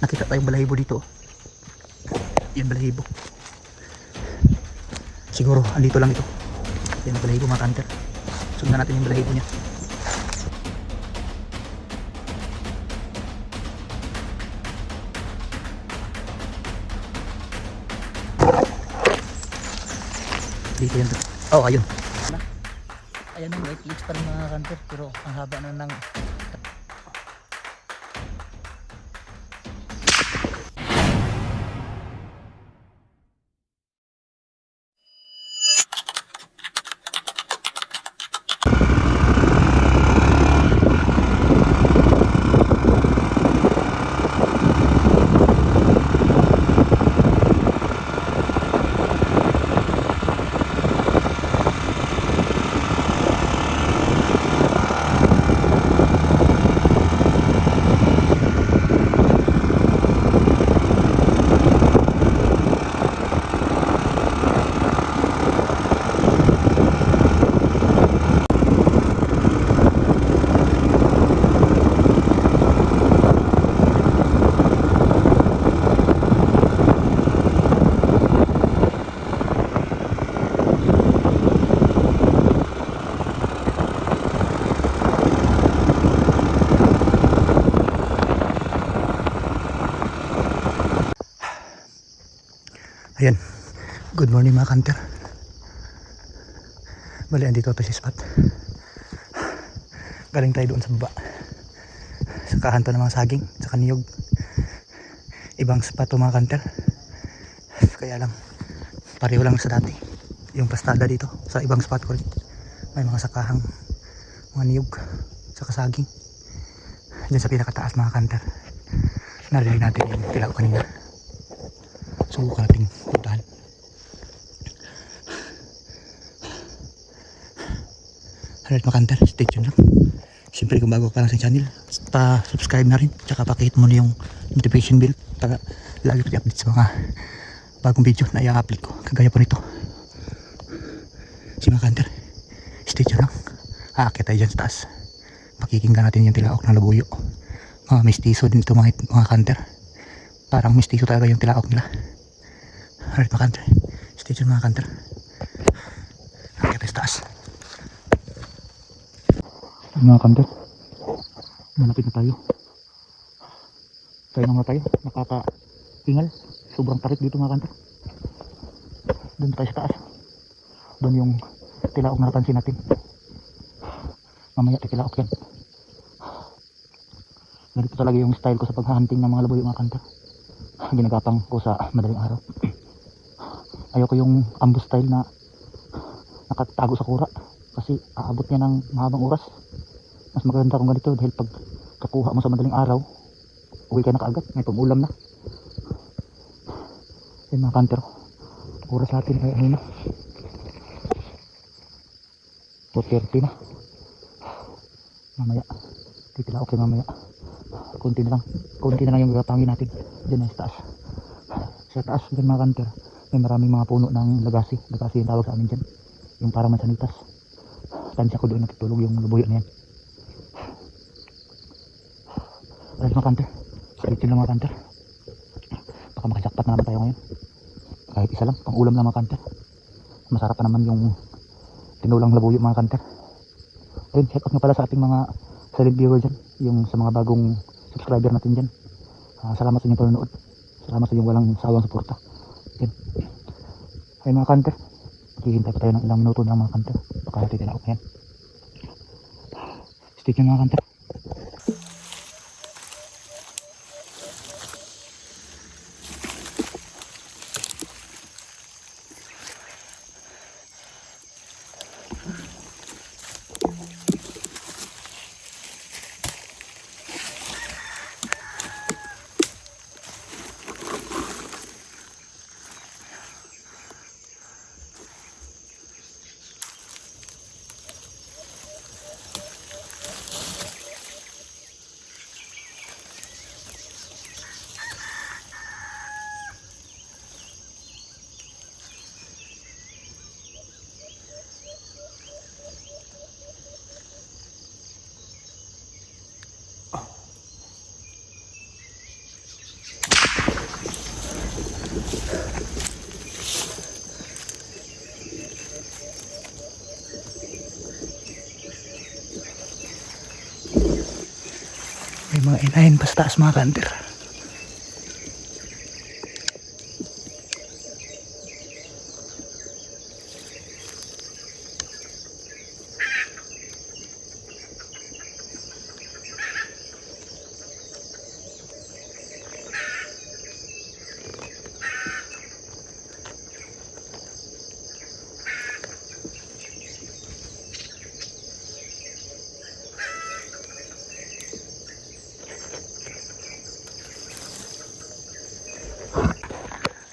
nakita tayong balahibo dito. Yan balahibo. Siguro andito lang ito. Yan ang balahibo mga kanter. Sundan natin yung balahibo niya. Dito yan. Oh, ayun. Ayan yung white leaves pa rin mga kanter. Pero ang haba na ng ayan. Good morning mga kanter. Bali, andito ito si spot. Galing tayo doon sa baba. Sa kahanto ng mga saging, sa kaniyog. Ibang spot ito mga kanter. Kaya lang, pareho lang sa dati. Yung pastada dito, sa ibang spot ko rin. May mga sakahang mga niyog, saka saging. Diyan sa pinakataas mga kanter. Narinig natin yung tilaw kanina. Subukan natin puntahan. Alright mga kanter, stay tuned lang. Siyempre kung bago ka lang sa channel, pa-subscribe na rin. Tsaka pakihit mo na yung notification bell para lagi ko i-update sa mga bagong video na i-upload ko. Kagaya po nito. Si mga kanter, stay tuned lang. Aakit tayo dyan sa taas. Pakikinggan natin yung tilaok ng labuyo. Mga mistiso din ito mga kanter. Parang mistiso talaga yung tilaok nila. Alright mga kanter, stay tuned mga kanter. Aakit tayo sa taas. Mga kanter, malapit na tayo. Tayo na tayo, nakakaingal. Sobrang tarik dito mga kanter. Doon tayo sa taas. Doon yung tilaok na napansin natin. Mamaya tilaok yan. Ganito talaga yung style ko sa paghahunting ng mga labuyo mga kanter. Ginagapang ko sa madaling araw. Ayoko yung ambush style na nakatago sa kura. Kasi aabot niya ng mahabang oras. Mas maganda kung ganito dahil pag kakuha mo sa madaling araw, uwi ka na kaagad, may pag-ulam na. Yan mga kanter, oras natin ay ano na, 4:30 na. Mamaya titila okay mamaya. Kunti na lang yung gagapangin natin dyan na sa taas. Sa taas dyan mga kanter, may maraming mga puno ng lagasi yung tawag sa amin dyan, yung parang mansanitas. Tansya ko doon natutulog yung labuyo na yan. Alright mga kanter, stay tuned lang mga kanter. Baka makajakpat na naman tayo ngayon. Kahit isa lang, pang ulam lang mga kanter. Masarap pa naman yung tinulang labuyo mga kanter. Ayun, check out nga pala sa ating mga silent viewer dyan, yung sa mga bagong subscriber natin dyan. Salamat sa inyong panonood. Salamat sa inyong walang sawang suporta. Ayun mga kanter, maghihintay pa tayo ng ilang minuto na mga kanter. Baka natin tinaok yan. Stay tuned mga kanter. May mga inahin pa sa taas mga kanter.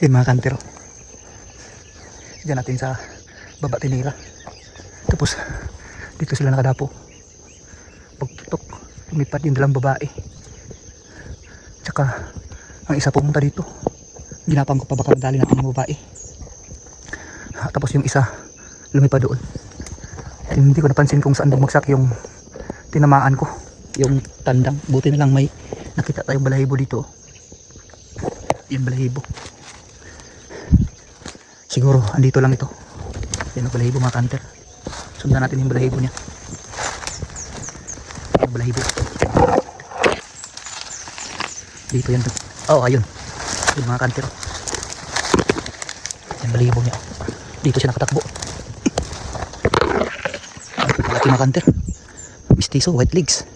Yung mga kantero diyan natin sa baba tinira, tapos dito sila nakadapo. Pagputok lumipad yung dalang babae, tsaka ang isa pumunta dito. Ginapang ko pa baka dali natin yung babae, tapos yung isa lumipad doon. Hindi ko napansin kung saan bumagsak yung tinamaan ko, yung tandang. Buti na lang may nakita tayong balahibo dito. Yung balahibo siguro andito lang ito. Yan ang balahibo mga kanter. Sundan natin yung balahibo niya. Yung balahibo dito yan. Oh ayun yung mga kanter. Yung balahibo niya dito siya nakatakbo. Malaki mga kanter. Mistiso, white legs.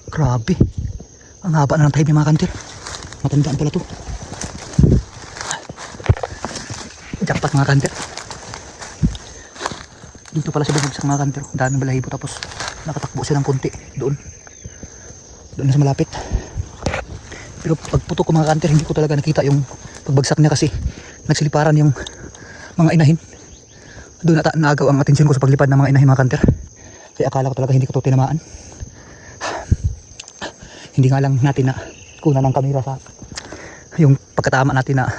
Grabe, ang haba na ng tayo niya mga kanter. Matandaan pala to. Jackpot mga kanter. Dito pala siya bumagsak mga kanter. Daming balahibo, tapos nakatakbo siya ng konti doon na sa malapit. Pero pagputok ko mga kanter, hindi ko talaga nakita yung pagbagsak niya kasi nagsiliparan yung mga inahin. Doon naagaw ang atensyon ko sa paglipad ng mga inahin mga kanter. Kaya akala ko talaga hindi ko to tinamaan. Hindi nga lang natin na kuna ng kamera sa yung pagkatama natin na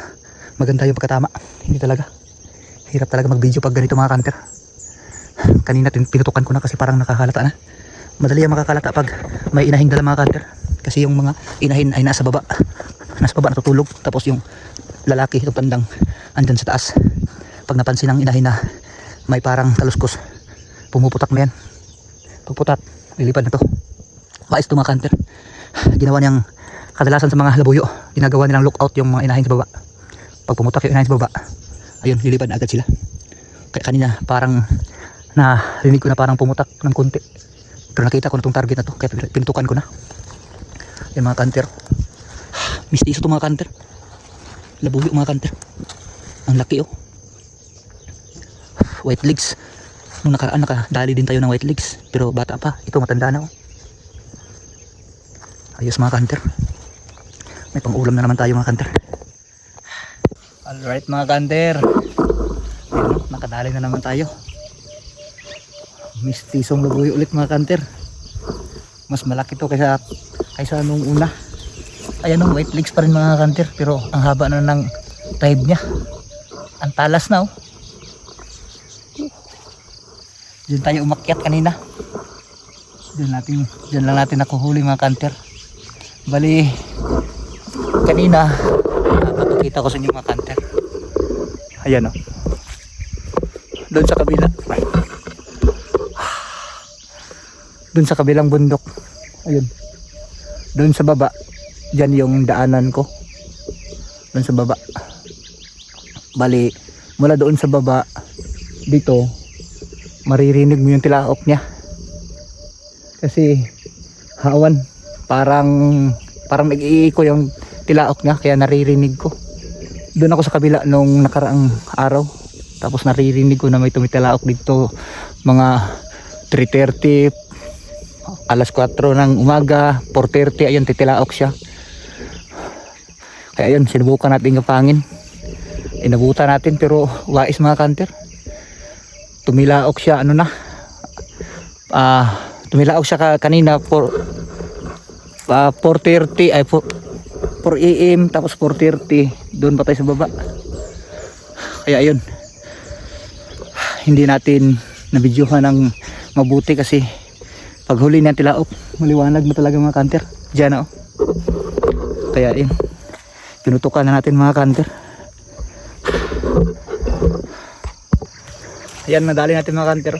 maganda yung pagkatama. Hindi talaga. Hirap talaga mag-video pag ganito mga kanter. Kanina pinutukan ko na kasi parang nakakalata na. Madali ang makakalata pag may inahing dala mga kanter. Kasi yung mga inahin ay nasa baba. Nasa baba natutulog. Tapos yung lalaki, itong tandang, andyan sa taas. Pag napansin ng inahin na may parang taluskos, pumuputak na yan. Pagputat, lilipad na to. Wais to mga kanter. Ginawa niyang kadalasan sa mga labuyo, ginagawa nilang lookout yung mga inahin sa baba. Pag pumutak yung inahin sa baba, ayun, lilipad na agad sila. Kaya kanina parang narinig ko na parang pumutak ng konti. Pero nakita ko na itong target na to, kaya pinutukan ko na. Yan mga kanter. Mistiso to mga kanter. Labuyo mga kanter. Ang laki oh. White legs. Nung nakaraan nakadali din tayo ng white legs, pero bata pa. Ito matanda na oh. Ayos mga kanter. May pang-ulam na naman tayo mga kanter. Alright mga kanter. Ayun, nakadali na naman tayo. Mistisong labuyo ulit mga kanter. Mas malaki to kaysa nung una. Ayan oh, white legs pa rin mga kanter, pero ang haba na ng tribe niya. Ang talas na oh. Diyan tayo umakyat kanina. Diyan lang natin nakuhuli mga kanter. Bali kanina papakita ko sa inyo mga kanter. Ayan o. Doon sa kabila. Doon sa kabilang bundok. Ayun. Doon sa baba. Diyan yung daanan ko. Doon sa baba. Bali mula doon sa baba dito maririnig mo yung tilaok niya. Kasi hawan, parang nag-iiko yung tilaok niya, kaya naririnig ko. Doon ako sa kabila nung nakaraang araw, tapos naririnig ko na may tumitilaok dito mga 3:30, alas 4 ng umaga, 4:30, ayun titilaok siya. Kaya ayun, sinubukan natin kapangin. Inabutan natin pero wais mga kanter. Tumilaok siya tumilaok siya kanina 4:30 ay 4 AM, tapos 4:30 doon pa tayo sa baba. Kaya ayun, hindi natin nabidyohan ng mabuti kasi pag huli ng tilaok maliwanag na talaga mga kanter dyan oh. Kaya ayun, pinutukan na natin mga kanter. Ayan, nadali natin mga kanter.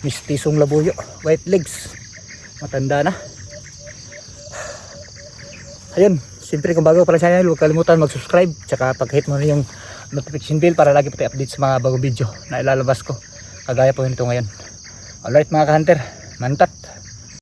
mistisong labuyo, white legs, matanda na. Ayun, siyempre kung bago pa lang sa channel, huwag kalimutan mag-subscribe, tsaka pag-hit mo na yung notification bell para lagi po tayo update sa mga bagong video na ilalabas ko, kagaya po nito ngayon. Alright mga ka-hunter, mantat.